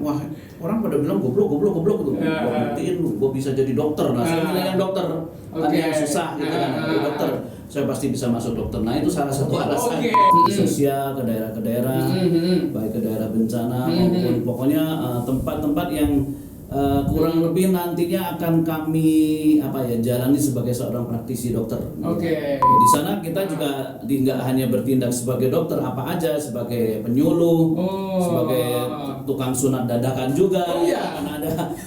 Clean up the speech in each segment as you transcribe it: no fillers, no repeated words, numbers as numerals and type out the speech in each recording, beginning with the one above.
wah orang pada bilang goblok tuh. Gua buktiin lu, gua bisa jadi dokter. Nah, saya bilang yang dokter, kan yang susah gitu kan, jadi dokter. Saya pasti bisa masuk dokter. Nah, itu salah satu alasan. Sosial ke daerah-daerah, baik ke daerah bencana maupun pokoknya tempat-tempat yang kurang lebih nantinya akan kami jalani sebagai seorang praktisi dokter. Di sana kita juga nggak hanya bertindak sebagai dokter apa aja, sebagai penyuluh, sebagai tukang sunat dadakan juga. Karena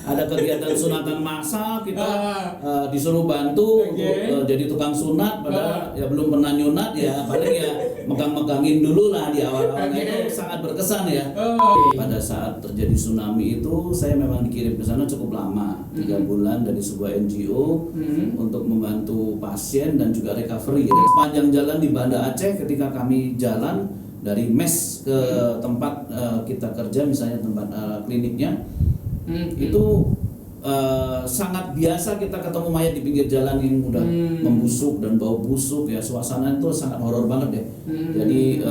ada kegiatan sunatan massal kita disuruh bantu untuk jadi tukang sunat, padahal ya belum pernah nyunat ya, paling ya megang-megangin dulu lah di awal-awalnya. Itu sangat berkesan ya. Pada saat terjadi tsunami itu saya memang dikirim ke sana cukup lama, 3 bulan dari sebuah NGO untuk membantu pasien dan juga recovery. Sepanjang jalan di Banda Aceh ketika kami jalan dari mes ke tempat kita kerja, misalnya tempat kliniknya, itu sangat biasa kita ketemu mayat di pinggir jalan yang udah membusuk dan bau busuk ya, suasana itu sangat horor banget deh. Jadi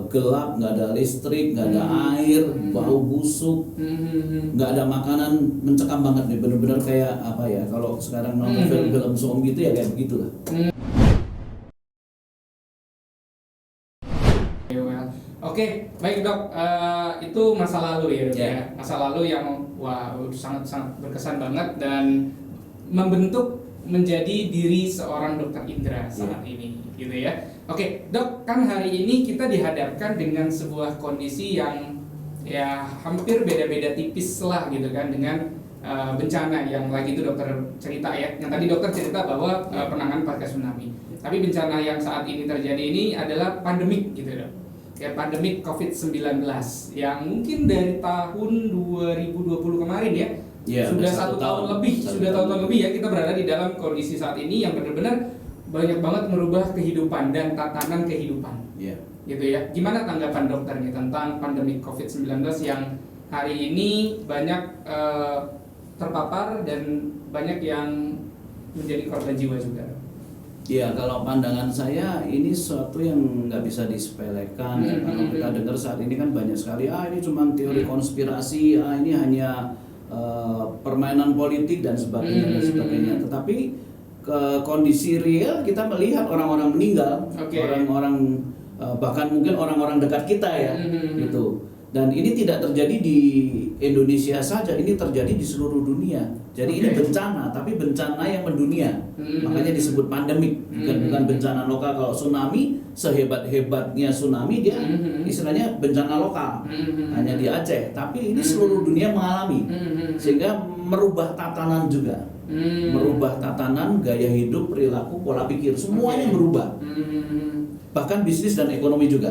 gelap, nggak ada listrik, nggak ada air, bau busuk, nggak ada makanan, mencekam banget deh, bener-bener kayak apa ya, kalau sekarang nonton film-film zombie gitu ya kayak begitulah. Oke, baik dok, itu masa lalu ya dok ya, masa lalu yang sangat berkesan banget dan membentuk menjadi diri seorang dokter Indra saat ini, gitu ya. Oke, dok, kan hari ini kita dihadapkan dengan sebuah kondisi yang ya hampir beda-beda tipis lah gitu kan dengan bencana yang lagi itu dokter cerita ya, yang tadi dokter cerita bahwa penanganan pasca tsunami. Tapi bencana yang saat ini terjadi ini adalah pandemik gitu dok. Ya, pandemik COVID-19 yang mungkin dari tahun 2020 kemarin ya, sudah satu tahun lebih ya kita berada di dalam kondisi saat ini yang benar-benar banyak banget merubah kehidupan dan tatanan kehidupan. Gitu ya. Gimana tanggapan dokter nih tentang pandemik COVID-19 yang hari ini banyak terpapar dan banyak yang menjadi korban jiwa juga? Ya, kalau pandangan saya ini sesuatu yang nggak bisa disepelekan ya. Kalau kita dengar saat ini kan banyak sekali ini cuma teori konspirasi, ini hanya permainan politik dan sebagainya. Tetapi ke kondisi real kita melihat orang-orang meninggal, orang-orang bahkan mungkin orang-orang dekat kita ya, gitu. Dan ini tidak terjadi di Indonesia saja, ini terjadi di seluruh dunia. Jadi ini bencana, tapi bencana yang mendunia. Makanya disebut pandemik, bukan bencana lokal. Kalau tsunami, sehebat-hebatnya tsunami dia istilahnya bencana lokal, hanya di Aceh. Tapi ini seluruh dunia mengalami, sehingga merubah tatanan juga. Merubah tatanan, gaya hidup, perilaku, pola pikir, semuanya berubah. Bahkan bisnis dan ekonomi juga.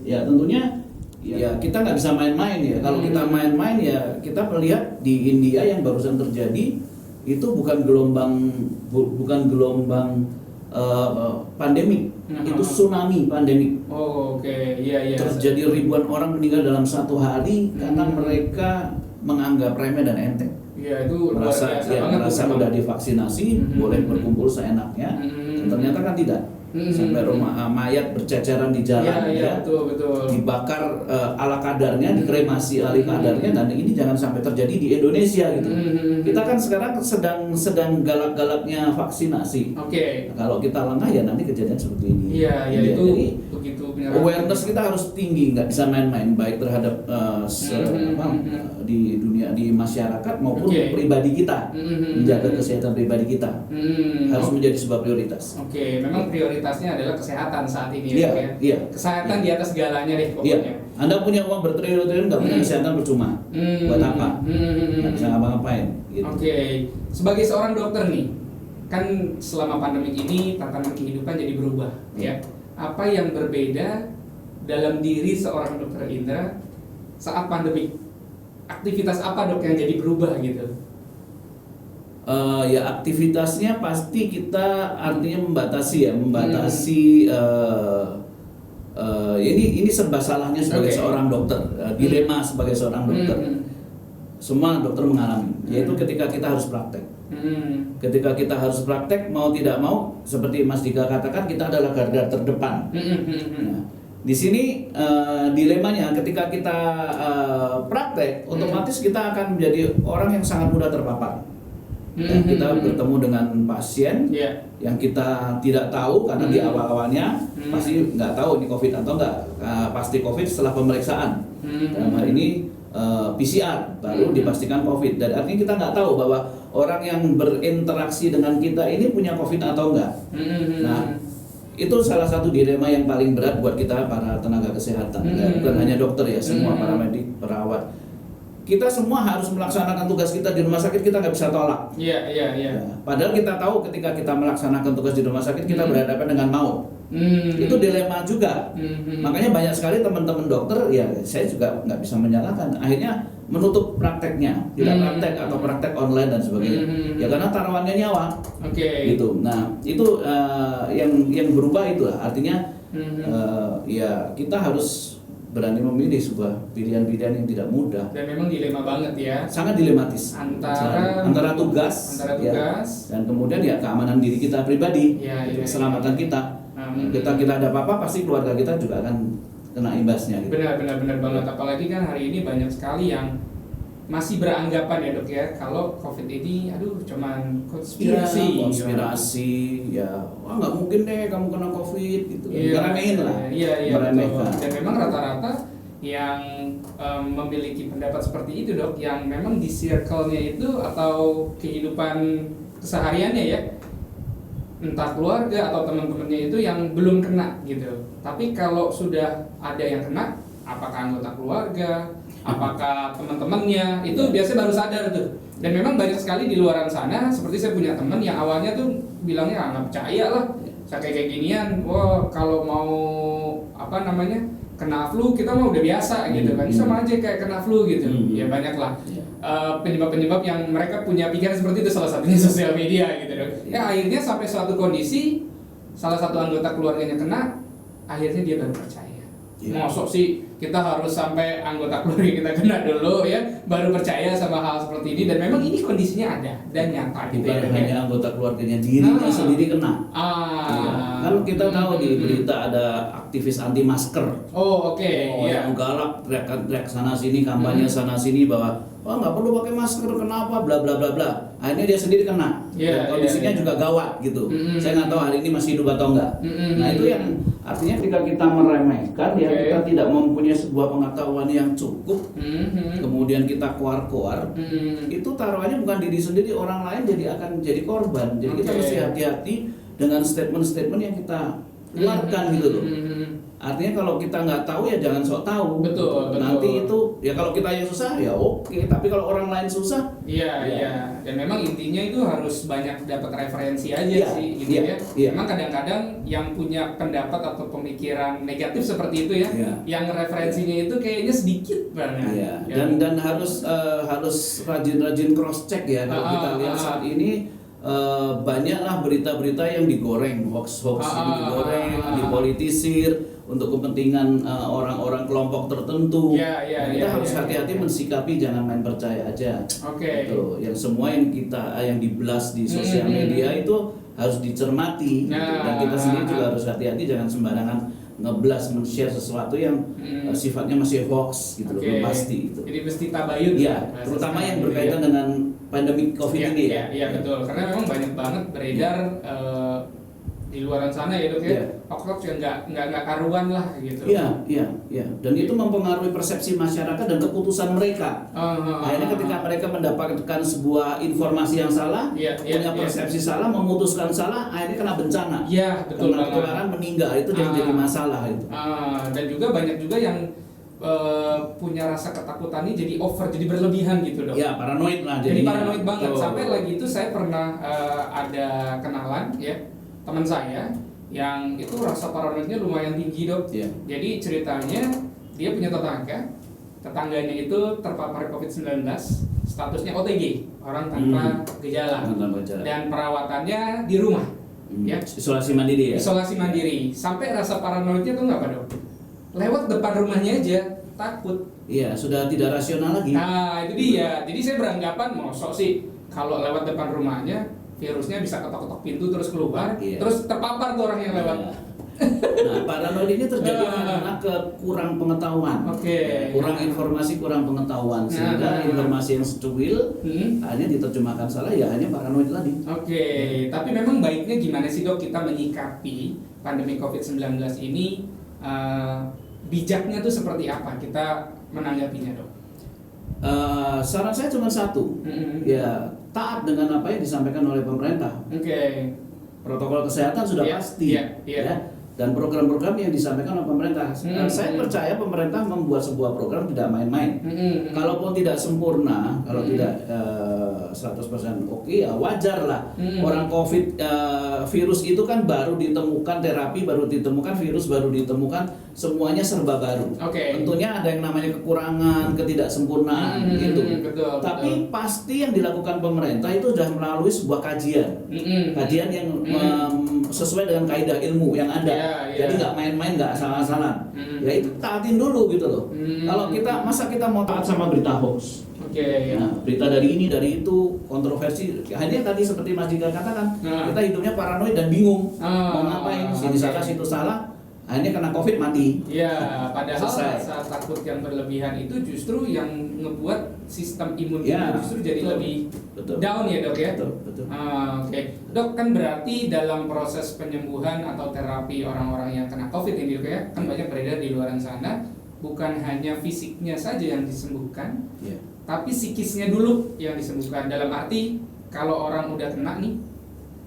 Ya tentunya ya kita nggak bisa main-main ya. Kalau kita main-main ya kita melihat di India yang barusan terjadi itu bukan gelombang pandemik, itu tsunami pandemik. Terjadi ribuan orang meninggal dalam satu hari karena mereka menganggap remeh dan enteng. Itu merasa udah divaksinasi, boleh berkumpul seenaknya, dan ternyata kan tidak. Sampai rumah mayat berceceran di jalan, betul. dibakar ala kadarnya, dikremasi ala kadarnya, dan ini jangan sampai terjadi di Indonesia gitu. Kita kan sekarang sedang galak-galaknya vaksinasi. Kalau kita lengah ya nanti kejadian seperti ini. Jadi awareness kita harus tinggi, nggak bisa main-main baik terhadap di dunia, di masyarakat maupun pribadi kita, menjaga kesehatan pribadi kita harus menjadi sebuah prioritas. Memang prioritasnya adalah kesehatan saat ini ya. Kesehatan di atas segalanya deh pokoknya. Anda punya uang bertriliun-triliun nggak punya kesehatan percuma. Buat apa? Nggak bisa ngapa-ngapain. Gitu. Sebagai seorang dokter nih, kan selama pandemi ini tatanan kehidupan jadi berubah ya. Apa yang berbeda dalam diri seorang dokter Indra saat pandemi? Aktivitas apa dok yang jadi berubah gitu? Ya aktivitasnya pasti kita artinya membatasi ini serba salahnya sebagai seorang dokter, dilema sebagai seorang dokter. Semua dokter mengalami, yaitu ketika kita harus praktek. Ketika kita harus praktek, mau tidak mau, seperti Mas Dika katakan, kita adalah garda terdepan. Nah, di sini dilemanya ketika kita praktek, otomatis kita akan menjadi orang yang sangat mudah terpapar. Dan kita bertemu dengan pasien yang kita tidak tahu karena di awal-awalnya pasti nggak tahu ini COVID atau nggak, pasti COVID setelah pemeriksaan. Dalam hal ini PCR baru dipastikan COVID. Dan artinya kita nggak tahu bahwa orang yang berinteraksi dengan kita ini punya COVID atau enggak. Nah, itu salah satu dilema yang paling berat buat kita para tenaga kesehatan. Bukan hanya dokter ya, semua paramedik, perawat. Kita semua harus melaksanakan tugas kita di rumah sakit, kita nggak bisa tolak. Iya. Padahal kita tahu ketika kita melaksanakan tugas di rumah sakit, kita berhadapan dengan maut. Itu dilema juga. Makanya banyak sekali teman-teman dokter, ya saya juga nggak bisa menyalahkan. Akhirnya menutup prakteknya, tidak praktek atau praktek online dan sebagainya. Ya karena taruhannya nyawa. Gitu. Nah itu yang berubah itu lah. Artinya ya kita harus berani memilih sebuah pilihan-pilihan yang tidak mudah. Dan memang dilema banget ya. Sangat dilematis. Antara tugas, ya, dan kemudian ya keamanan diri kita pribadi, keselamatan kita. Kita ada apa-apa pasti keluarga kita juga akan kena imbasnya. Gitu. Benar banget. Apalagi kan hari ini banyak sekali yang masih beranggapan ya dok ya, kalau COVID ini cuman konspirasi. Ya wah nggak mungkin deh kamu kena COVID gitu. Ngeremehin lah. Meremehkan. Dan memang rata-rata yang memiliki pendapat seperti itu dok, yang memang di circle-nya itu atau kehidupan kesehariannya ya, entah keluarga atau teman-temannya itu yang belum kena gitu. Tapi kalau sudah ada yang kena, apakah anggota keluarga, apakah teman-temannya, itu biasanya baru sadar tuh. Dan memang banyak sekali di luaran sana, seperti saya punya teman yang awalnya tuh bilangnya nggak percaya lah, saya kayak ginian, wah kalau mau kena flu kita mah udah biasa gitu kan, sama aja kayak kena flu gitu. Ya banyak lah penyebab-penyebab yang mereka punya pikiran seperti itu, salah satunya sosial media gitu dong. Ya akhirnya sampai suatu kondisi salah satu anggota keluarganya kena, akhirnya dia baru percaya. Masuk sih kita harus sampai anggota keluarga kita kena dulu ya, baru percaya sama hal seperti ini. Dan memang ini kondisinya ada dan nyata gitu ya. Bukan hanya anggota keluarganya, dirinya sendiri kena. Kan kita tahu di berita ada aktivis anti masker. Yang galak teriak sana sini, kampanye sana sini bahwa nggak perlu pakai masker, kenapa bla bla bla bla. Akhirnya dia sendiri kena. Kondisinya juga gawat gitu. Saya nggak tahu hari ini masih hidup atau enggak. Nah itu yang artinya ketika kita meremehkan ya, kita tidak mempunyai sebuah pengetahuan yang cukup, kemudian kita koar-koar, itu taruhannya bukan diri sendiri, orang lain akan jadi korban. Jadi kita mesti hati-hati dengan statement-statement yang kita keluarkan gitu loh. Artinya kalau kita nggak tahu ya jangan sok tahu. Betul. Nanti itu ya kalau kita yang susah ya oke, tapi kalau orang lain susah. Iya. Dan memang intinya itu harus banyak dapat referensi aja sih, gitu ya. Memang kadang-kadang yang punya pendapat atau pemikiran negatif seperti itu ya, yang referensinya itu kayaknya sedikit banget. Dan harus rajin-rajin cross check ya. Kalau kita lihat saat ini banyaklah berita-berita yang digoreng, hoax ini digoreng, dipolitisir untuk kepentingan orang-orang kelompok tertentu. Kita harus hati-hati mensikapi, jangan main percaya aja. Gitu. Yang semua yang dibelas di sosial media itu harus dicermati. Dan kita sendiri juga harus hati-hati, jangan sembarangan ngeblas, men-share sesuatu yang sifatnya masih hoax gitu loh, belum pasti itu. Jadi mesti tabayun. Terutama yang berkaitan dengan pandemi COVID ini ya. Iya betul, karena memang banyak banget beredar di luaran sana ya dok ya, hoax yang nggak karuan lah gitu. Iya. Dan itu mempengaruhi persepsi masyarakat dan keputusan mereka. Akhirnya ketika mereka mendapatkan sebuah informasi yang salah, punya persepsi salah, memutuskan salah, akhirnya kena bencana. Iya betul banget. Ketularan meninggal itu jadi masalah itu. Dan juga banyak juga yang punya rasa ketakutan ini jadi over, jadi berlebihan gitu dok. Ya paranoid lah. Jadi paranoid banget. Sampai lagi itu saya pernah ada kenalan ya, teman saya yang itu rasa paranoidnya lumayan tinggi dok. Jadi ceritanya dia punya tetangganya itu terpapar COVID-19, statusnya OTG, orang tanpa gejala, dan perawatannya di rumah. Isolasi mandiri ya. Isolasi mandiri. Sampai rasa paranoidnya tuh nggak apa dok? Lewat depan rumahnya aja takut. Iya, sudah tidak rasional lagi. Nah itu dia. Jadi saya beranggapan mosok sih kalau lewat depan rumahnya virusnya bisa ketok-ketok pintu terus keluar, terus terpapar tuh orang yang lewat. Nah, paranoid ini terjadi karena kurang pengetahuan, kurang informasi, kurang pengetahuan, sehingga informasi yang secuil hanya diterjemahkan salah, ya hanya paranoid tadi. Tapi memang baiknya gimana sih dok kita menyikapi pandemi COVID-19 ini, bijaknya tuh seperti apa kita menanggapinya dok? Saran saya cuma satu, ya taat dengan apa yang disampaikan oleh pemerintah. Protokol kesehatan sudah pasti, ya. Dan program-program yang disampaikan oleh pemerintah. Saya percaya pemerintah membuat sebuah program tidak main-main. Kalaupun tidak sempurna, kalau tidak 100% oke, ya wajar lah. Orang COVID virus itu kan baru ditemukan, terapi baru ditemukan, virus baru ditemukan, semuanya serba baru. Tentunya ada yang namanya kekurangan, ketidaksempurnaan gitu. Tapi pasti yang dilakukan pemerintah itu sudah melalui sebuah kajian. Kajian yang sesuai dengan kaidah ilmu yang ada. Jadi nggak main-main, nggak asal-asalan. Ya itu taatin dulu gitu loh. Kalau masa kita mau taat sama berita hoax? Nah, berita dari ini, dari itu, kontroversi. Hanya tadi seperti Mas Jika katakan, kita hidupnya paranoid dan bingung mau ngapain. Sini salah, situ salah. Akhirnya kena COVID mati. Padahal rasa takut yang berlebihan itu justru yang ngebuat sistem imun kita justru jadi lebih down ya dok ya. Betul. Dok, kan berarti dalam proses penyembuhan atau terapi orang-orang yang kena COVID ini dok ya, kan banyak beredar di luar sana, bukan hanya fisiknya saja yang disembuhkan, tapi psikisnya dulu yang disembuhkan. Dalam arti kalau orang udah kena nih,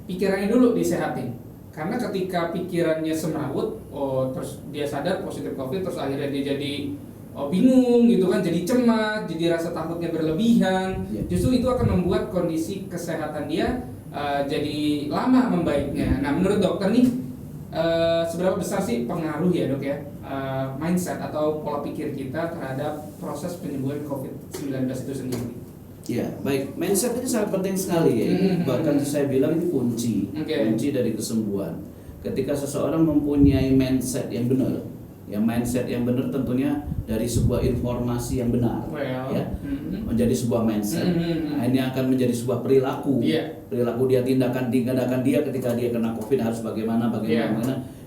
pikirannya dulu disehatin. Karena ketika pikirannya semrawut, terus dia sadar positif COVID, terus akhirnya dia jadi bingung gitu kan, jadi cemas, jadi rasa takutnya berlebihan. Justru itu akan membuat kondisi kesehatan dia jadi lama membaiknya. Nah, menurut dokter nih, seberapa besar sih pengaruh ya dok ya, mindset atau pola pikir kita terhadap proses penyembuhan COVID-19 itu sendiri? Ya, baik. Mindset ini sangat penting sekali ya. Bahkan saya bilang ini kunci dari kesembuhan. Ketika seseorang mempunyai mindset yang benar, ya mindset yang benar tentunya dari sebuah informasi yang benar, ya menjadi sebuah mindset. Nah, ini akan menjadi sebuah perilaku. Perilaku dia, tindakan dia ketika dia kena COVID harus bagaimana.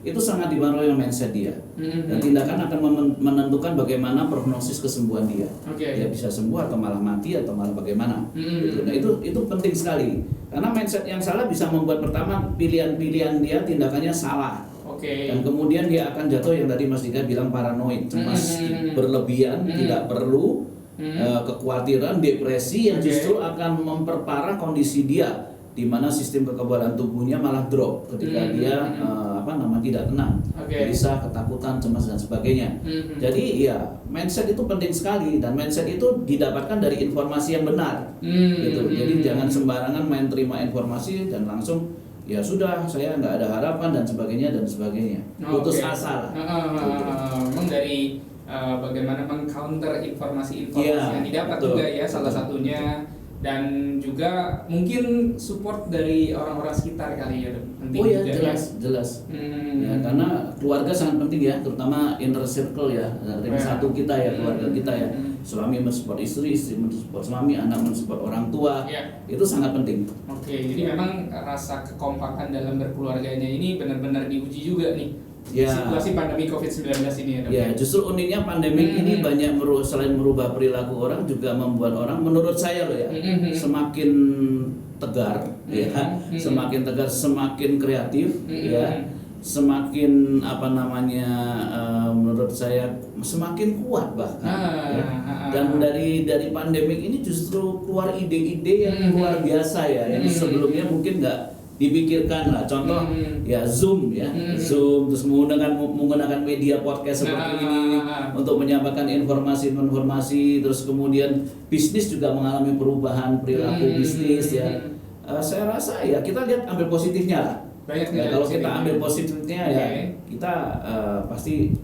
Itu sangat dipengaruhi oleh mindset dia. Dan tindakan akan menentukan bagaimana prognosis kesembuhan dia. Dia bisa sembuh atau malah mati atau malah bagaimana. Nah, itu penting sekali. Karena mindset yang salah bisa membuat pertama pilihan-pilihan dia tindakannya salah. Dan kemudian dia akan jatuh yang tadi Mas Dika bilang paranoid, cemas berlebihan, tidak perlu, kekhawatiran, depresi yang justru akan memperparah kondisi dia, di mana sistem kekebalan tubuhnya malah drop ketika dia tidak tenang, gelisah, ketakutan, cemas dan sebagainya. Jadi ya mindset itu penting sekali, dan mindset itu didapatkan dari informasi yang benar, gitu. Jadi jangan sembarangan main terima informasi dan langsung ya sudah, saya nggak ada harapan dan sebagainya. Putus asa lah. Memang dari bagaimana mengcounter informasi-informasi yang didapat juga ya, salah satunya. Dan juga mungkin support dari orang-orang sekitar kali ya, penting juga. Jelas. Ya, karena keluarga sangat penting ya, terutama inner circle ya, ring satu kita ya, keluarga kita ya. Suami mensupport istri mensupport suami, anak mensupport orang tua. Itu sangat penting. Jadi memang rasa kekompakan dalam berkeluarganya ini benar-benar diuji juga nih. Situasi pandemi COVID-19 ini ya dok? Ya, justru uniknya pandemi ini banyak selain merubah perilaku orang, juga membuat orang, menurut saya loh ya, semakin tegar, semakin tegar, semakin kreatif, ya, semakin menurut saya semakin kuat bahkan. Dan dari pandemi ini justru keluar ide-ide yang luar biasa ya, yang sebelumnya mungkin nggak dipikirkan lah. Contoh ya Zoom ya, Zoom, terus menggunakan media podcast seperti ini untuk menyampaikan informasi, terus kemudian bisnis juga mengalami perubahan perilaku bisnis ya. Saya rasa ya kita lihat, ambil positifnya lah. Kalau kita ambil positifnya ya kita pasti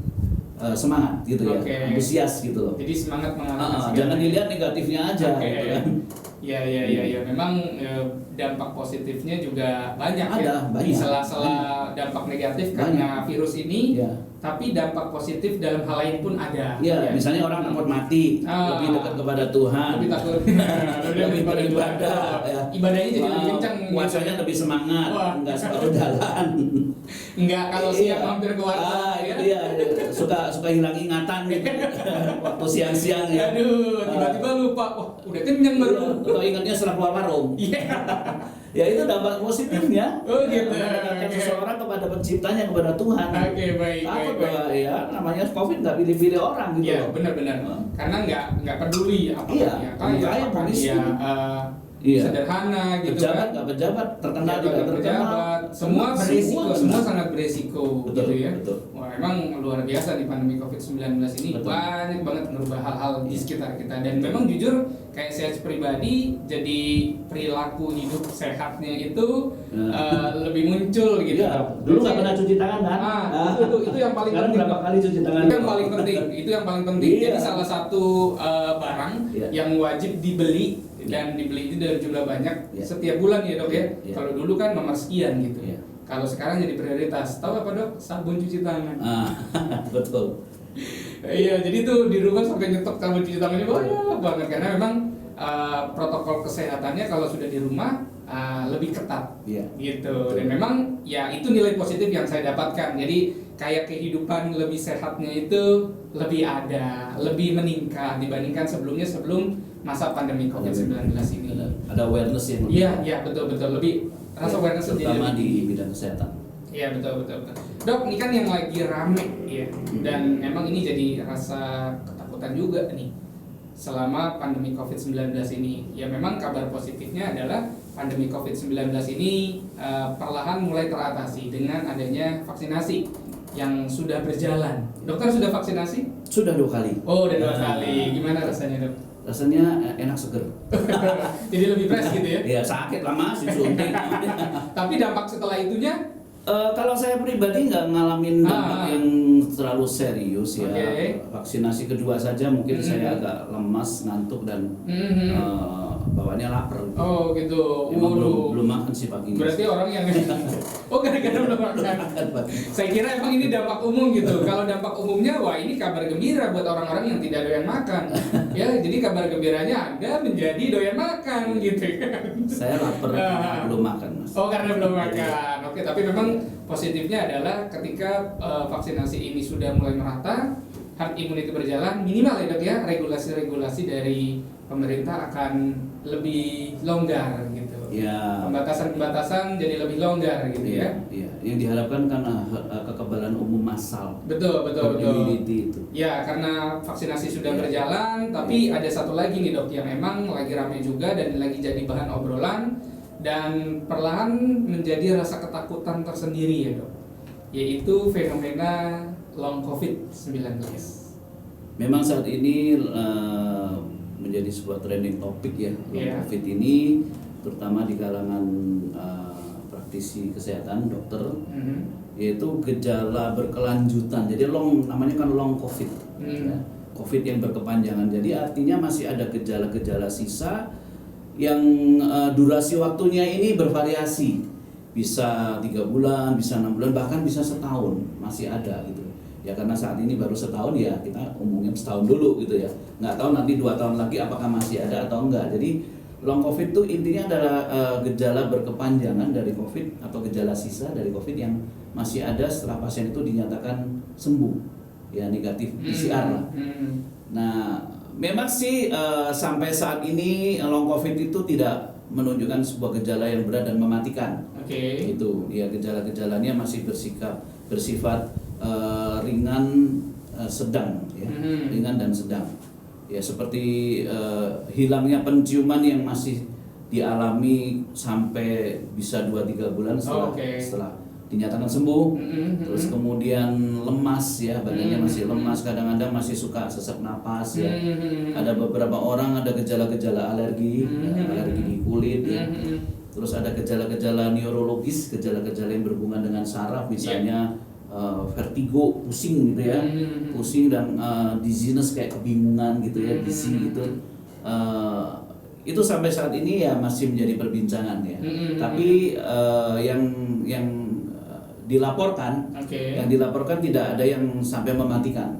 semangat gitu ya, antusias gitu loh. Jadi semangat mengalami. Jangan dilihat negatifnya aja gitu kan. Ya. Memang dampak positifnya juga banyak ada, ya. Di sela-sela dampak negatif karena virus ini, tapi dampak positif dalam hal lain pun ada. Ya, misalnya orang takut mati, lebih dekat kepada Tuhan, lebih takut, lebih beribadah, ya. Ibadahnya jadi lebih kencang, puasanya lebih semangat, nggak separuh jalan. Enggak kalau siang mampir ke warteg, ya. Suka hilang ingatan gitu, waktu siang-siang ya. Aduh, tiba-tiba lupa, wah udah kenyang baru. Atau ingatnya setelah keluar warung. Iya. Ya itu dampak positifnya. Oh gitu. Mendekatkan seseorang kepada penciptanya, kepada Tuhan. Oke, baik. Takut bahwa ya namanya COVID nggak pilih-pilih orang gitu. Iya, benar-benar. Karena nggak peduli apa Iya, kaya, apakah dia sederhana gitu pejabat kan. nggak pejabat, terkenal Pejabat, tidak terkenal, pejabat, semua berisiko, semua sangat berisiko. Betul, gitu ya. betul. Wah, emang luar biasa di pandemi COVID-19 ini. Betul. Banyak banget merubah hal-hal di sekitar kita, dan memang jujur kayak saya pribadi jadi perilaku hidup sehatnya itu lebih muncul gitu. Iya, dulu nggak pernah cuci tangan kan? Itu yang paling Sekarang penting. berapa kali cuci tangan? Itu yang paling penting. Itu yang paling penting. Iya. Jadi salah satu barang yang wajib dibeli dan dibeli itu dalam jumlah banyak setiap bulan ya dok ya. Kalau dulu kan nomor sekian gitu. Kalau sekarang jadi prioritas. Tahu apa dok? Sabun cuci tangan. Betul. Iya, jadi tuh di rumah sampai nyetok sabun cuci tangannya banyak banget karena memang protokol kesehatannya kalau sudah di rumah lebih ketat, gitu. Dan memang ya itu nilai positif yang saya dapatkan. Jadi kayak kehidupan lebih sehatnya itu lebih ada, lebih meningkat dibandingkan sebelum masa pandemi COVID-19 ini. Ada awareness yang Iya, betul lebih rasa awareness terutama lebih di bidang kesehatan. Iya betul. Dok, ini kan yang lagi rame ya, dan memang ini jadi rasa ketakutan juga nih selama pandemi COVID-19 ini. Ya memang kabar positifnya adalah pandemi COVID-19 ini perlahan mulai teratasi dengan adanya vaksinasi yang sudah berjalan. Dokter sudah vaksinasi? Sudah 2 kali. Oh, udah 2 kali. Gimana rasanya dok? Rasanya enak seger. Jadi lebih fresh gitu ya? Iya, sakit lama sih suntik. Tapi dampak setelah itunya? Kalau saya pribadi nggak ngalamin dampak yang terlalu serius ya. Vaksinasi kedua saja mungkin saya agak lemas, ngantuk dan bawaannya lapar. Oh gitu. Emang belum makan sih pagi. Berarti orang yang gara-gara belum makan. Saya kira emang ini dampak umum gitu. Kalau dampak umumnya, wah ini kabar gembira buat orang-orang yang tidak doyan makan. Ya, jadi kabar gembiranya Anda menjadi doyan makan gitu kan. Saya lapar, belum makan mas. Oh karena belum makan. Oke, tapi memang positifnya adalah ketika vaksinasi ini sudah mulai merata, herd immunity berjalan, minimal ya dok ya, regulasi-regulasi dari pemerintah akan lebih longgar gitu. Ya. Pembatasan-pembatasan jadi lebih longgar gitu ya. Iya. Yang diharapkan karena kekebalan umum massal. Betul. Immunity itu. Ya, karena vaksinasi sudah berjalan, tapi ada satu lagi nih dok yang emang lagi ramai juga dan lagi jadi bahan obrolan dan perlahan menjadi rasa ketakutan tersendiri ya dok, yaitu fenomena long COVID-19. Memang saat ini menjadi sebuah trending topik ya, long COVID ini terutama di kalangan praktisi kesehatan, dokter, yaitu gejala berkelanjutan. Jadi namanya kan long COVID, ya. COVID yang berkepanjangan. Jadi artinya masih ada gejala-gejala sisa yang durasi waktunya ini bervariasi, bisa 3 bulan, bisa 6 bulan, bahkan bisa setahun masih ada gitu. Ya karena saat ini baru setahun ya kita umumnya setahun dulu gitu ya. Nggak tahu nanti 2 tahun lagi apakah masih ada atau enggak. Jadi long COVID itu intinya adalah gejala berkepanjangan dari COVID atau gejala sisa dari COVID yang masih ada setelah pasien itu dinyatakan sembuh, ya negatif PCR lah. Nah, memang sih sampai saat ini long COVID itu tidak menunjukkan sebuah gejala yang berat dan mematikan. Itu ya, gejala-gejalanya masih bersifat ringan, sedang, ya, ringan dan sedang. Ya seperti hilangnya penciuman yang masih dialami sampai bisa 2-3 bulan setelah dinyatakan sembuh. Terus kemudian lemas ya, badannya masih lemas, kadang-kadang masih suka sesak napas ya. Ada beberapa orang ada gejala-gejala alergi, alergi di kulit ya. Terus ada gejala-gejala neurologis, gejala-gejala yang berhubungan dengan saraf, misalnya vertigo, pusing gitu ya, pusing dan dizziness kayak kebingungan gitu ya, dizzy gitu. Itu sampai saat ini ya masih menjadi perbincangan ya. Tapi yang dilaporkan. Yang dilaporkan tidak ada yang sampai mematikan.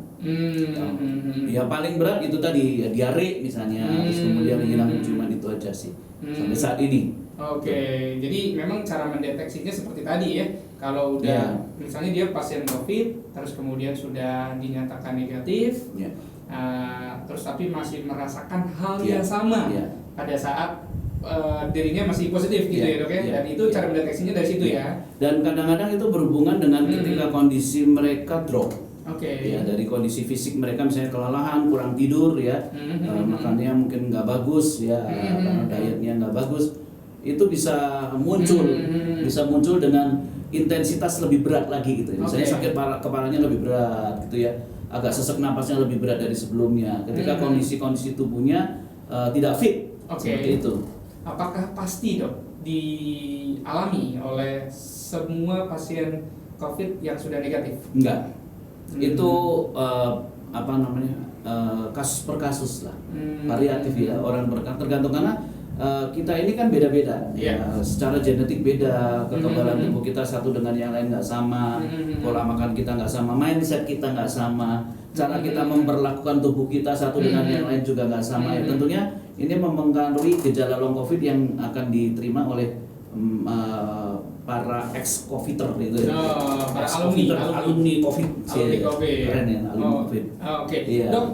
Ya paling berat itu tadi ya, diare misalnya, terus kemudian hilang penciuman, itu aja sih sampai saat ini. Jadi memang cara mendeteksinya seperti tadi ya. Kalau udah misalnya dia pasien COVID, terus kemudian sudah dinyatakan negatif, terus tapi masih merasakan hal yang sama pada saat dirinya masih positif gitu ya dok ya. Dan itu cara mendeteksinya dari situ ya. Dan kadang-kadang itu berhubungan dengan ketika kondisi mereka drop. Ya, dari kondisi fisik mereka misalnya kelelahan, kurang tidur ya, makannya mungkin nggak bagus ya, dietnya nggak bagus, itu bisa muncul dengan intensitas lebih berat lagi gitu ya. Misalnya sakit kepalanya lebih berat gitu ya, agak sesak napasnya lebih berat dari sebelumnya ketika kondisi tubuhnya tidak fit seperti itu. Apakah pasti dok dialami oleh semua pasien COVID yang sudah negatif? Enggak. Itu kasus per kasus lah, variatif ya, orang tergantung karena kita ini kan beda-beda ya, secara genetik beda, kekebalan tubuh kita satu dengan yang lain nggak sama, pola makan kita nggak sama, mindset kita nggak sama, cara kita memperlakukan tubuh kita satu dengan yang lain juga nggak sama ya. Tentunya ini mempengaruhi gejala long COVID yang akan diterima oleh para ex-covider itu ya. Para alumni COVID. Keren ya, alumni COVID. Dok,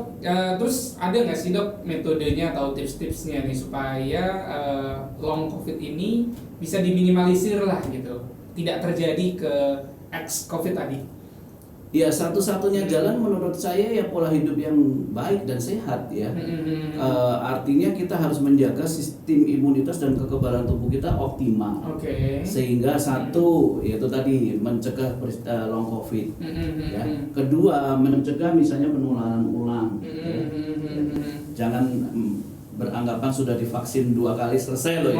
terus ada nggak sih dok metodenya atau tips-tipsnya nih supaya long COVID ini bisa diminimalisir lah gitu, tidak terjadi ke ex-COVID tadi? Ya satu-satunya jalan menurut saya ya pola hidup yang baik dan sehat ya. Artinya kita harus menjaga sistem imunitas dan kekebalan tubuh kita optimal. Sehingga satu yaitu tadi mencegah long COVID. Ya. Kedua mencegah misalnya penularan ulang. Jangan beranggapan sudah divaksin 2 kali selesai loh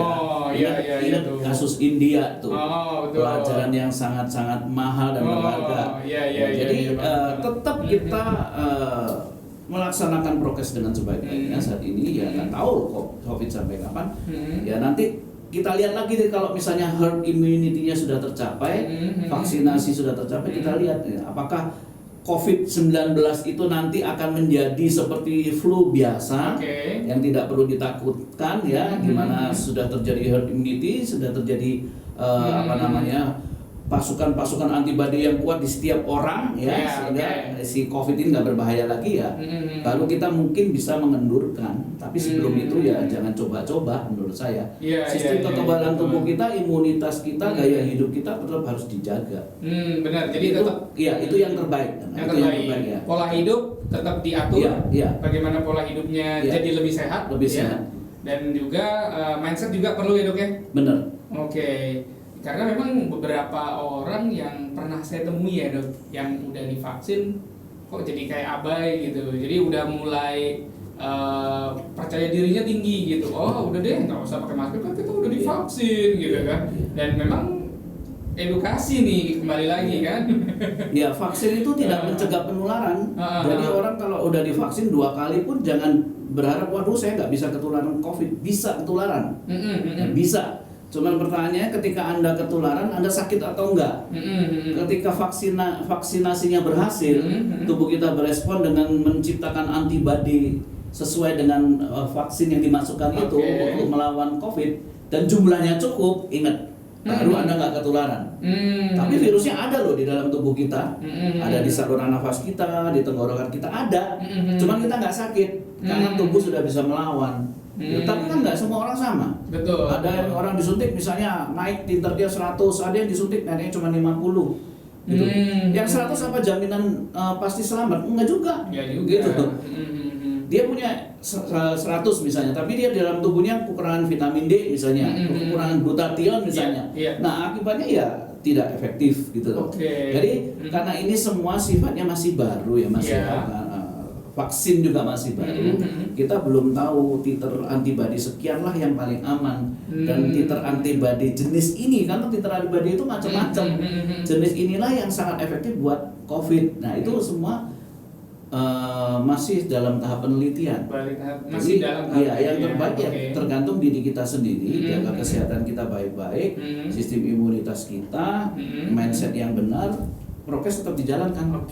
ya. Ingat kasus India tuh, pelajaran yang sangat-sangat mahal dan berharga. Jadi tetap kita melaksanakan prokes dengan sebaik-baiknya saat ini ya, nggak tahu COVID sampai kapan. Ya nanti kita lihat lagi deh, kalau misalnya herd immunity-nya sudah tercapai, vaksinasi sudah tercapai, kita lihat ya, apakah COVID-19 itu nanti akan menjadi seperti flu biasa yang tidak perlu ditakutkan ya, di mana sudah terjadi herd immunity, sudah terjadi pasukan antibodi yang kuat di setiap orang ya, sehingga si COVID ini nggak berbahaya lagi ya. Lalu kita mungkin bisa mengendurkan, tapi sebelum itu ya jangan coba-coba menurut saya. Sistem kekebalan tubuh kita, imunitas kita, gaya hidup kita tetap harus dijaga. Benar, jadi itu, tetap itu yang terbaik. Yang terbaik ya. Pola hidup tetap diatur. Bagaimana pola hidupnya jadi lebih sehat. Dan juga mindset juga perlu ya dok ya. Benar. Karena memang beberapa orang yang pernah saya temui ya dok, yang udah divaksin kok jadi kayak abai gitu, jadi udah mulai percaya dirinya tinggi gitu, udah deh nggak usah pakai masker kan kita udah divaksin gitu kan. Dan memang edukasi nih kembali lagi kan. Ya vaksin itu tidak mencegah penularan. Jadi orang kalau udah divaksin 2 kali pun jangan berharap waduh saya nggak bisa ketularan COVID. Bisa ketularan, bisa. Cuman pertanyaannya ketika Anda ketularan, Anda sakit atau enggak? Ketika vaksinasinya berhasil, tubuh kita berespon dengan menciptakan antibodi sesuai dengan vaksin yang dimasukkan itu untuk melawan COVID, dan jumlahnya cukup, ingat, baru Anda nggak ketularan. Tapi virusnya ada loh di dalam tubuh kita, ada di saluran nafas kita, di tenggorokan kita ada, cuman kita nggak sakit karena tubuh sudah bisa melawan. Tapi kan nggak semua orang sama. Betul. Ada yang orang disuntik misalnya naik titer dia 100, ada yang disuntik naiknya cuma 50 gitu. Yang 100 apa jaminan pasti selamat? Enggak juga. Gitu. Dia punya 100 misalnya, tapi dia dalam tubuhnya kekurangan vitamin D misalnya, kekurangan glutathione misalnya. Nah, akibatnya ya tidak efektif gitu loh. Jadi karena ini semua sifatnya masih baru ya, masih vaksin juga masih baru, kita belum tahu titer antibodi sekian lah yang paling aman, dan titer antibodi jenis ini, karena titer antibodi itu macam-macam, jenis inilah yang sangat efektif buat COVID. Nah itu semua masih dalam tahap penelitian. Masih dalam tahap iya, yang terbaik ya tergantung diri kita sendiri, jaga kesehatan kita baik-baik, sistem imunitas kita, mindset yang benar, prokes tetap dijalankan.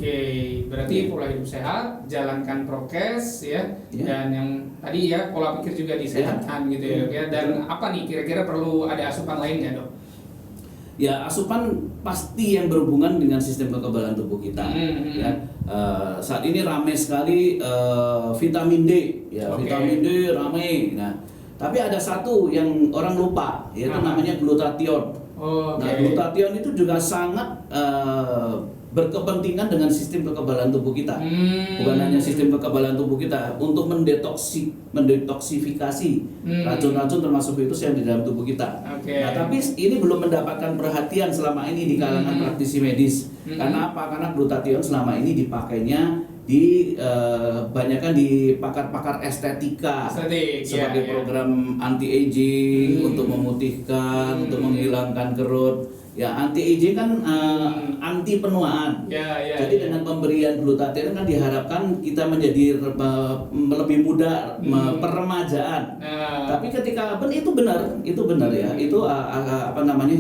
Berarti pola hidup sehat, jalankan prokes ya, dan yang tadi ya pola pikir juga disehatkan gitu ya. Dan apa nih kira-kira perlu ada asupan lain ya dok? Ya, asupan pasti yang berhubungan dengan sistem kekebalan tubuh kita. Ya, saat ini ramai sekali vitamin D, ya vitamin D ramai. Nah, tapi ada satu yang orang lupa, yaitu namanya glutathione. Nah, glutathione itu juga sangat berkepentingan dengan sistem kekebalan tubuh kita. Bukan hanya sistem kekebalan tubuh kita, untuk mendetoksifikasi racun-racun termasuk virus yang di dalam tubuh kita. Nah, tapi ini belum mendapatkan perhatian selama ini di kalangan praktisi medis. Karena apa? Karena glutathione selama ini dipakainya banyakkan di pakar-pakar estetika sebagai program anti-aging, untuk memutihkan, untuk menghilangkan kerut. Ya, anti-aging kan anti penuaan. Jadi dengan pemberian glutathione kan diharapkan kita menjadi lebih muda, peremajaan. Tapi ketika itu benar ya, itu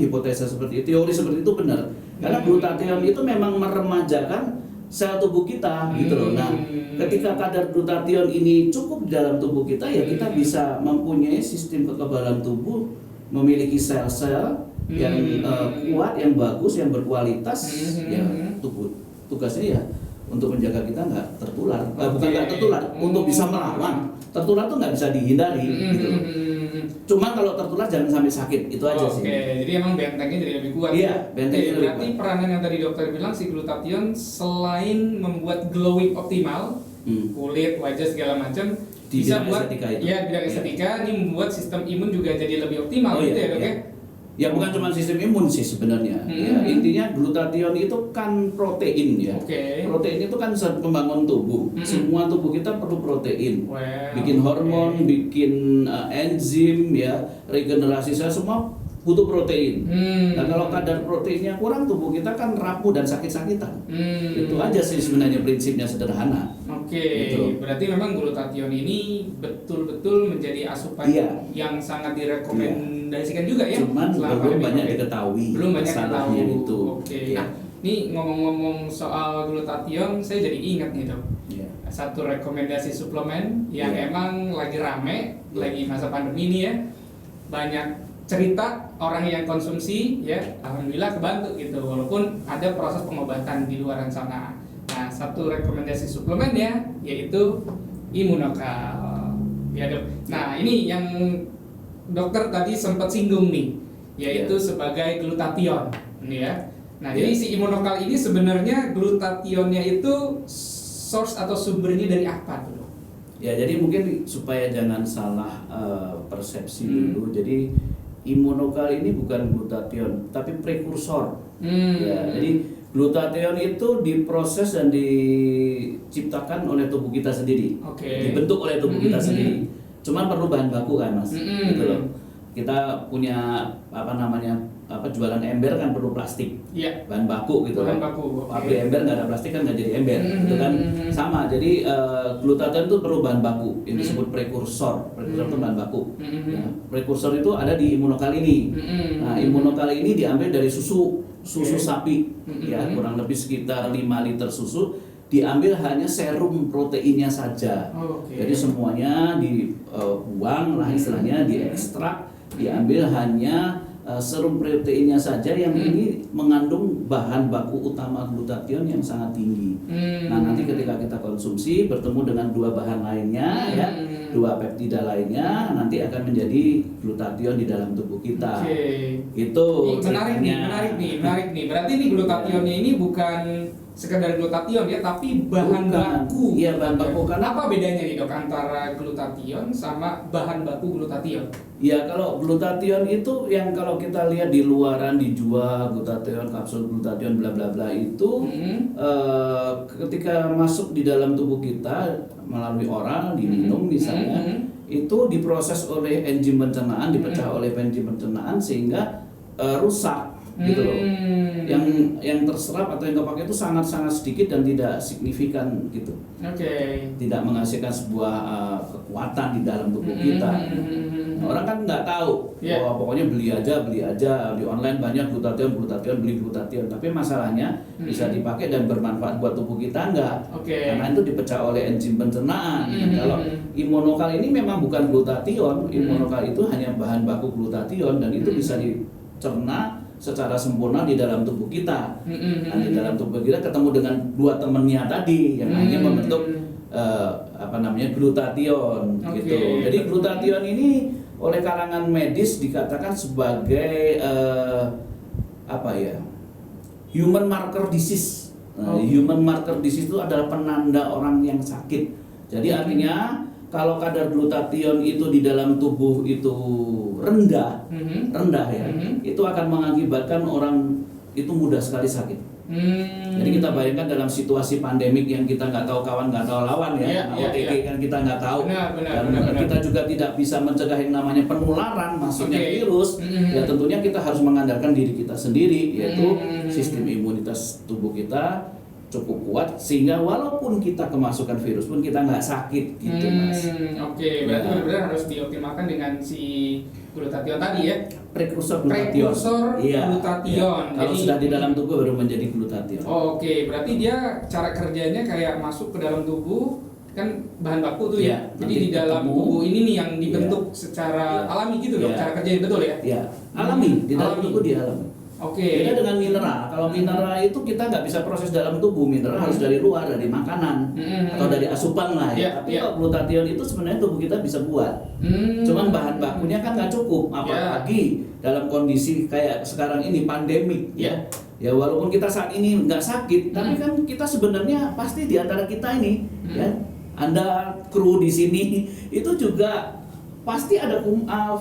hipotesa seperti itu, teori seperti itu benar. Karena glutathione itu memang meremajakan sel tubuh kita gitu loh. Nah, ketika kadar glutathione ini cukup di dalam tubuh kita, ya kita bisa mempunyai sistem kekebalan tubuh, memiliki sel-sel yang kuat, yang bagus, yang berkualitas. Ya, tugasnya ya untuk menjaga kita nggak tertular, bukan nggak tertular, untuk bisa melawan. Tertular tuh nggak bisa dihindari gitu loh. Cuma kalau tertular jangan sampai sakit, itu aja sih. Jadi emang bentengnya jadi lebih kuat. Iya, bentengnya lebih kuat. Berarti peranan yang tadi dokter bilang, si glutathione selain membuat glowing optimal, kulit, wajah segala macam, bisa buat bidang estetika, ini membuat sistem imun juga jadi lebih optimal gitu ya dok ya? Ya, bukan cuma sistem imun sih sebenarnya. Ya, intinya glutathione itu kan protein ya. Protein itu kan pembangun tubuh. Semua tubuh kita perlu protein. Bikin hormon, bikin enzim ya, regenerasi sel, semua butuh protein. Nah, kalau kadar proteinnya kurang, tubuh kita kan rapuh dan sakit-sakitan. Itu aja sih sebenarnya, prinsipnya sederhana. Gitu. Berarti memang glutathione ini betul-betul menjadi asupan yang sangat direkomendasikan juga ya. Cuman belum banyak diketahui. Itu. Nah, ini ngomong-ngomong soal glutathione, saya jadi ingat nih dok. Satu rekomendasi suplemen yang emang lagi rame, lagi masa pandemi ini ya. Banyak cerita orang yang konsumsi ya, alhamdulillah kebantu gitu, walaupun ada proses pengobatan di luar sana. Nah, satu rekomendasi suplemennya yaitu Immunokal ya dok. Nah, ini yang dokter tadi sempat singgung nih, yaitu sebagai glutathione ya. Nah, jadi si Immunokal ini sebenarnya glutathione-nya itu source atau sumbernya dari apa tuh dok? Ya, jadi mungkin supaya jangan salah persepsi dulu, jadi Immunokal ini bukan glutathione, tapi prekursor. Ya, jadi glutathione itu diproses dan diciptakan oleh tubuh kita sendiri, dibentuk oleh tubuh kita sendiri. Cuman perlu bahan baku kan mas, gitu loh. Kita punya jualan ember kan perlu plastik, bahan baku gitu. Pabrik ember nggak ada plastik kan nggak jadi ember, itu kan sama. Jadi glutathione itu perlu bahan baku yang disebut prekursor. Prekursor itu bahan baku. Ya, prekursor itu ada di Immunokal ini. Nah, Immunokal ini diambil dari susu sapi, ya kurang lebih sekitar 5 liter susu. Diambil hanya serum proteinnya saja. Jadi semuanya dibuang lah istilahnya, diekstrak, diambil hanya serum proteinnya saja yang ini mengandung bahan baku utama glutathione yang sangat tinggi. Nah, nanti ketika kita konsumsi bertemu dengan dua bahan lainnya ya, dua peptida lainnya, nanti akan menjadi glutathione di dalam tubuh kita. Itu menarik nih. Berarti ini glutathione-nya ini bukan sekedar glutathione ya, tapi bahan baku. Iya, bahan baku. Karena apa bedanya nih dok antara glutathione sama bahan baku glutathione? Ya, kalau glutathione itu yang kalau kita lihat di luaran dijual glutathione, kapsul glutathione bla bla bla itu ketika masuk di dalam tubuh kita melalui oral, diminum misalnya, itu diproses oleh enzim pencernaan, dipecah oleh enzim pencernaan sehingga rusak gitu loh. Yang terserap atau yang kepake itu sangat-sangat sedikit dan tidak signifikan gitu. Tidak menghasilkan sebuah kekuatan di dalam tubuh kita. Nah, orang kan nggak tahu, pokoknya beli aja di online banyak glutathione, beli glutathione. Tapi masalahnya bisa dipakai dan bermanfaat buat tubuh kita nggak? Karena itu dipecah oleh enzim pencernaan. Kalau Immunokal ini memang bukan glutathione, Immunokal itu hanya bahan baku glutathione dan itu bisa dicerna secara sempurna di dalam tubuh kita. Nah, di dalam tubuh kita ketemu dengan dua temennya tadi yang hanya membentuk glutathione gitu. Jadi glutathione ini oleh kalangan medis dikatakan sebagai human marker disease. Human marker disease itu adalah penanda orang yang sakit. Jadi artinya kalau kadar glutathione itu di dalam tubuh itu rendah ya, itu akan mengakibatkan orang itu mudah sekali sakit. Jadi kita bayangkan dalam situasi pandemik yang kita nggak tahu kawan nggak tahu lawan ya, OTG kan kita nggak tahu, dan kita juga tidak bisa mencegah yang namanya penularan masuknya virus. Ya tentunya kita harus mengandalkan diri kita sendiri, yaitu sistem imunitas tubuh kita cukup kuat sehingga walaupun kita kemasukan virus pun kita nggak sakit gitu Mas. Berarti benar-benar harus dioptimalkan dengan si glutathione tadi ya. Prekursor glutathione. Glutathione. Kalau sudah di dalam tubuh baru menjadi glutathione. Berarti dia cara kerjanya kayak masuk ke dalam tubuh kan bahan baku tuh ya. Jadi di dalam tubuh ini nih yang dibentuk secara alami gitu loh. Cara kerjanya betul ya? Iya. Alami di dalam tubuh dia alami. Beda dengan mineral. Kalau mineral itu kita nggak bisa proses dalam tubuh. Mineral harus dari luar, dari makanan atau dari asupan lah ya. Tapi kalau glutathione itu sebenarnya tubuh kita bisa buat. Cuman bahan bakunya kan nggak cukup. Apalagi dalam kondisi kayak sekarang ini pandemik ya. Ya walaupun kita saat ini nggak sakit, tapi kan kita sebenarnya pasti di antara kita ini ya. Anda kru di sini itu juga pasti ada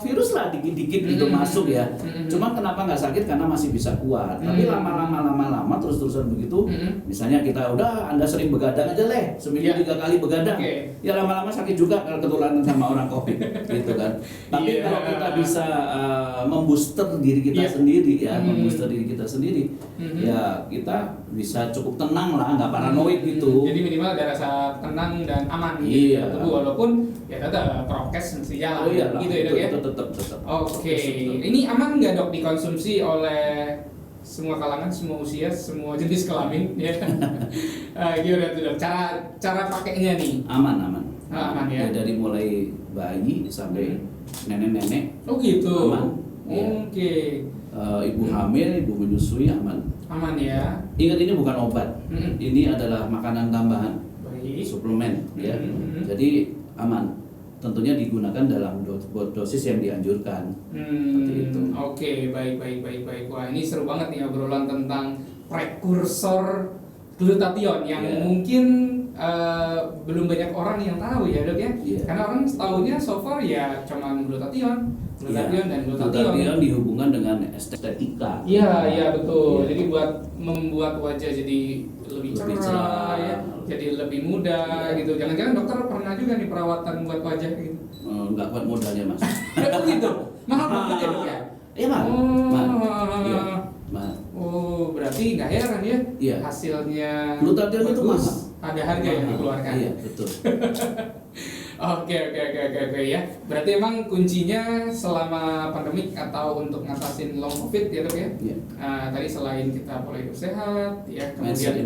virus lah dikit-dikit gitu masuk ya. Cuman kenapa nggak sakit karena masih bisa kuat. Tapi lama-lama terus-terusan begitu. Misalnya kita Anda sering begadang aja seminggu 3 kali begadang. Ya lama-lama sakit juga kalau ketularan sama orang COVID gitu kan. Tapi kalau kita bisa membooster diri kita sendiri ya, ya kita bisa cukup tenang lah, nggak paranoid gitu. Jadi minimal ada rasa tenang dan aman gitu tubuh, walaupun ya tetap prokes mesti jalan gitu ya Dok ya? Tetap. Ini aman nggak Dok dikonsumsi oleh semua kalangan, semua usia, semua jenis kelamin ya? Gimana tuh Dok? Cara pakainya nih? Aman ya? Dari mulai bayi sampai nenek-nenek. Gitu? Aman. Ibu hamil, ibu menyusui aman ya. Ingat ini bukan obat, ini adalah makanan tambahan, suplemen ya. Jadi aman, tentunya digunakan dalam dosis yang dianjurkan. Seperti itu. Baik. Wah ini seru banget nih obrolan tentang prekursor glutathione yang mungkin belum banyak orang yang tahu ya Dok ya. Karena orang tahunya so far ya cuman glutathione dan glutathione dihubungkan dengan estetika. Iya betul. Jadi buat membuat wajah jadi lebih cerah ya, jadi lebih muda gitu. Jangan-jangan dokter pernah juga nih perawatan buat wajah gitu. Nggak kuat modalnya Mas. Gitu. Mahal banget ya Dok ya? Iya mahal. Berarti nggak heran ya hasilnya. Glutathione itu mahal. Ada harga yang dikeluarkan. Iya betul. Oke ya. Berarti emang kuncinya selama pandemik atau untuk ngatasin long covid ya Dok ya. Tadi selain kita pola hidup sehat ya, kemudian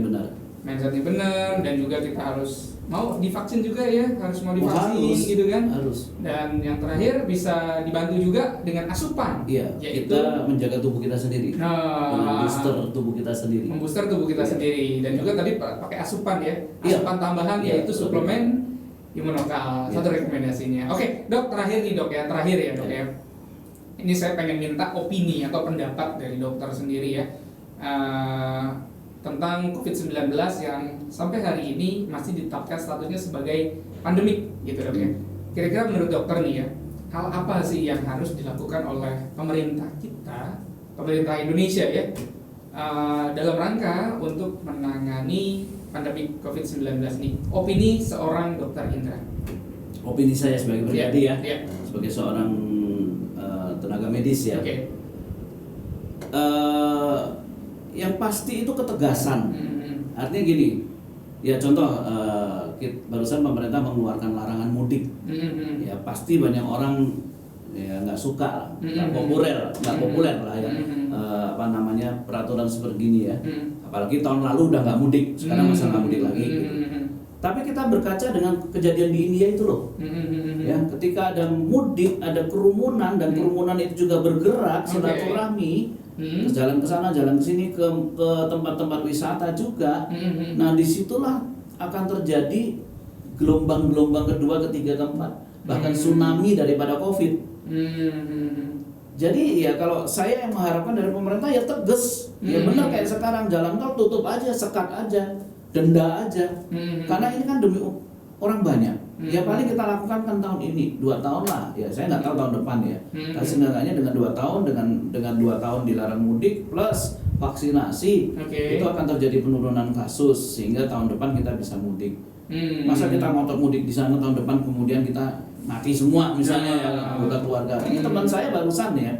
mindsetnya benar dan juga kita harus mau divaksin juga ya, harus divaksin gitu kan. Harus. Dan yang terakhir bisa dibantu juga dengan asupan. Yaitu kita menjaga tubuh kita sendiri. Membooster tubuh kita sendiri. Dan juga tadi pakai asupan ya. Asupan tambahan yaitu suplemen Immunokal. Satu rekomendasinya. Oke, Dok, terakhir nih Dok ya. Ini saya pengen minta opini atau pendapat dari dokter sendiri ya. Tentang COVID-19 yang sampai hari ini masih ditetapkan statusnya sebagai pandemik gitu Dok ya. Kira-kira menurut dokter nih ya, hal apa sih yang harus dilakukan oleh pemerintah kita, pemerintah Indonesia ya, dalam rangka untuk menangani pandemi COVID-19 nih? Opini seorang Dokter Indra. Opini saya sebagai pribadi sebagai seorang tenaga medis ya. yang pasti itu ketegasan. Artinya gini, ya contoh barusan pemerintah mengeluarkan larangan mudik. Ya pasti banyak orang ya nggak suka, nggak populer lah ya. Apa namanya peraturan seperti ini ya. Apalagi tahun lalu udah nggak mudik, sekarang masa nggak mudik lagi. Gitu. Tapi kita berkaca dengan kejadian di India itu loh. Ya, ketika ada mudik, ada kerumunan dan kerumunan itu juga bergerak silaturahmi. Jalan ke sana, jalan ke sini, ke tempat-tempat wisata juga. Nah, disitulah akan terjadi gelombang-gelombang kedua, ketiga, keempat, bahkan tsunami daripada COVID. Jadi ya kalau saya yang mengharapkan dari pemerintah ya tegas, ya benar kayak sekarang jalan tol tutup aja, sekat aja, denda aja. Karena ini kan demi orang banyak. Ya paling kita lakukan kan tahun ini, 2 tahun lah. Ya saya nggak tahu tahun depan ya. Tapi setidaknya dengan 2 tahun, dengan 2 tahun dilarang mudik plus vaksinasi, itu akan terjadi penurunan kasus sehingga tahun depan kita bisa mudik. Masa kita ngotot mudik di sana tahun depan kemudian kita mati semua misalnya ya anggota keluarga. Ini teman saya barusan ya.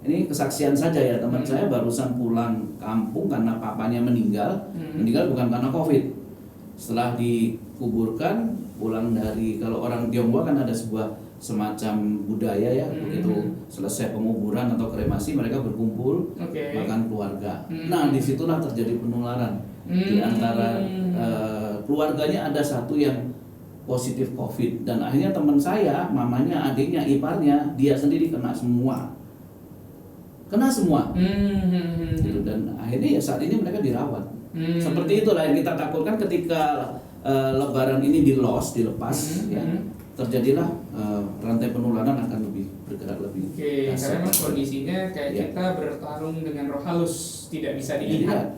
Ini kesaksian saja ya, teman saya barusan pulang kampung karena papanya meninggal. Meninggal bukan karena COVID. Setelah dikuburkan, pulang dari, kalau orang Tionghoa kan ada sebuah semacam budaya ya, begitu selesai penguburan atau kremasi mereka berkumpul makan keluarga. Nah disitulah terjadi penularan di antara keluarganya, ada satu yang positif COVID dan akhirnya teman saya, mamanya, adiknya, iparnya, dia sendiri kena semua. Gitu. Dan akhirnya ya saat ini mereka dirawat. Seperti itulah yang kita takutkan ketika Lebaran ini dilepas, ya terjadilah rantai penularan akan lebih bergerak lebih. Karena memang kondisinya kayak kita bertarung dengan roh halus, tidak bisa dilihat.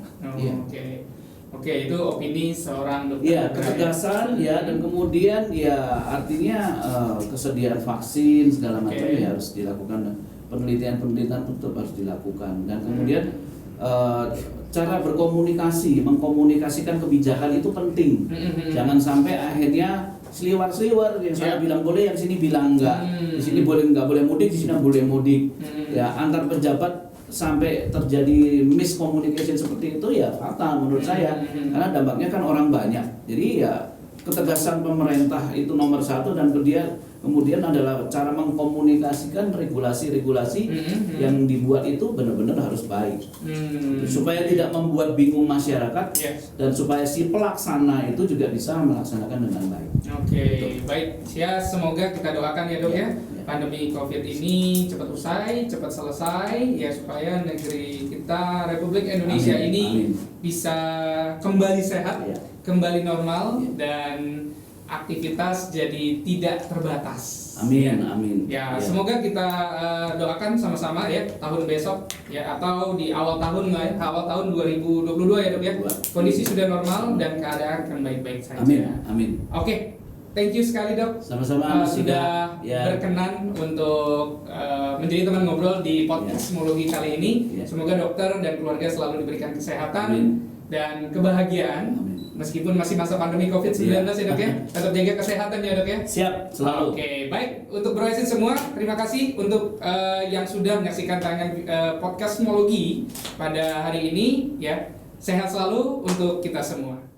Oke, itu opini seorang dokter. Ya, ketegasan ya, dan kemudian ya artinya kesediaan vaksin segala macam ya harus dilakukan, penelitian tetap harus dilakukan, dan kemudian cara berkomunikasi, mengkomunikasikan kebijakan itu penting. Jangan sampai akhirnya seliwar-seliwar, yang sana bilang boleh, yang sini bilang enggak. Di sini boleh nggak boleh mudik, di sini boleh mudik. Ya antar pejabat sampai terjadi miscommunication seperti itu ya fatal menurut saya, karena dampaknya kan orang banyak. Jadi ya ketegasan pemerintah itu nomor 1, dan kemudian adalah cara mengkomunikasikan regulasi-regulasi yang dibuat itu benar-benar harus baik, supaya tidak membuat bingung masyarakat, dan supaya si pelaksana itu juga bisa melaksanakan dengan baik. Baik. Ya semoga kita doakan ya dok ya, pandemi COVID ini cepat usai, cepat selesai ya, supaya negeri kita Republik Indonesia ini bisa kembali sehat, kembali normal, dan aktivitas jadi tidak terbatas. Amin. Ya, semoga kita doakan sama-sama ya, tahun besok ya, atau di awal tahun lah ya, awal tahun 2022 ya dok ya, kondisi sudah normal dan keadaan akan baik-baik saja. Amin. Oke. Thank you sekali dok. Sama-sama sudah berkenan untuk menjadi teman ngobrol di podcast Mologi kali ini. Semoga dokter dan keluarga selalu diberikan kesehatan dan kebahagiaan. Meskipun masih masa pandemi COVID-19 ya dok ya, tetap jaga kesehatan ya dok ya. Siap, selalu. Baik, untuk Bro Yasin semua, terima kasih untuk yang sudah menyaksikan tayangan podcast Mologi pada hari ini ya. Sehat selalu untuk kita semua.